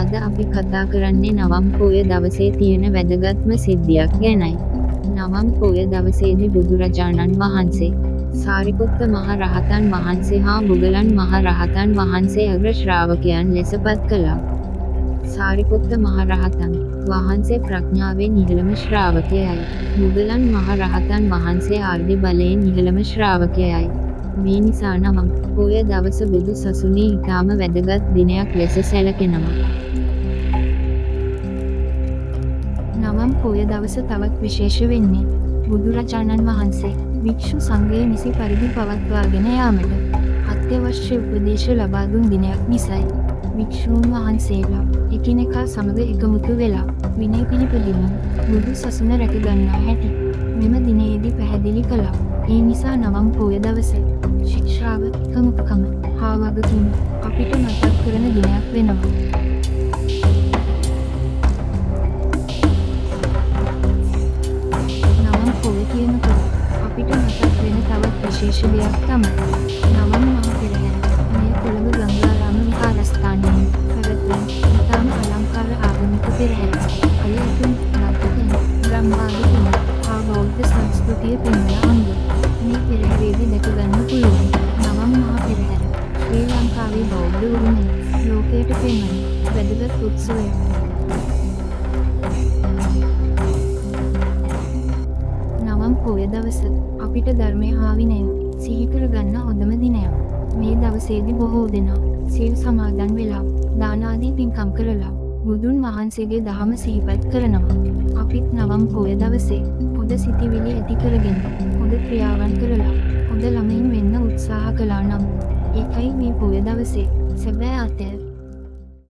අද අපි කතා කරන්නේ නවම් පෝය දවසේ තියෙන වැදගත්ම සිද්ධියක් ගැනයි. නවම් පෝය දවසේදී බුදුරජාණන් වහන්සේ, සාරිපුත්ත මහ රහතන් වහන්සේ හා මුගලන් මහ රහතන් වහන්සේ අග්‍ර ශ්‍රාවකයන් ලෙස පත් කළා. සාරිපුත්ත මහ රහතන් වහන්සේ ප්‍රඥාවෙන් ඉහළම ශ්‍රාවකයයි. මුගලන් මහ රහතන් වහන්සේ ආර්ය බලයෙන් ඉහළම ශ්‍රාවකයයි. මේ නිසා නවම් පෝය දවස බුදු සසුනේ ඉතාම වැදගත් දිනයක් ලෙස සැලකෙනවා. නවම් පෝය දවස තවත් විශේෂ වෙන්නේ බුදුරජාණන් වහන්සේ වික්ෂු සංඝය නිසි පරිදි පවත්වාගෙන යාමට අත්‍යවශ්‍ය උපදේශ ලබා දුන් දිනයක් නිසයි. වික්ෂූන් වහන්සේලා එකිනෙකා සමග එකමුතු වෙලා විනය පිළිපදිමින් බුදු සසුන රැකගන්නා හැටි මෙම දිනයේදී පැහැදිලි කළා. ඒ නිසා නවම් පෝය දවස ශික්ෂාව, එකමුතුකම හා වගකීම අපිට මතක් කරන දිනයක් වෙනවා. නවම් පෝය කියනකොට අපිට මතක් වෙන තවත් විශේෂ දෙයක් තමයි නවම් මහ පෙරහැර. මෙය කොළඹ ගංගාරාම විහාරස්ථානයේ පැවැත්වෙන ඉතාම අලංකාර ආගමික පෙරහැරක්. අය උතුම් නර්තකයන්, බ්‍රහ්මාදීන් හා බෞද්ධ සංස්කෘතිය පෙන්වන අංග. මේ පෙරහැරේදී දැකගන්න පුළුවන් නවම් මහ පෙරහැර ශ්‍රී ලංකාවේ බෞද්ධ උරුමය ලෝකයට පෙන්වන වැදගත් උත්සවයක්. නවම් පෝය දවස අපිට ධර්මය හා විනය සිහි කරගන්න හොඳම දිනයක්. මේ දවසේදී බොහෝ දෙනා සීල් සමාදන් වෙලා දාන ආදී පින්කම් කරලා බුදුන් වහන්සේගේ දහම සිහිපත් කරනවා. අපිත් නවම් පෝය දවසේ හොඳ සිතිවිලි ඇති කරගෙන හොඳ ක්‍රියාවන් කරලා හොඳ ළමයින් වෙන්න උත්සාහ කළා නම් ඒකයි මේ පෝය දවසේ සැබෑ අර්ථය.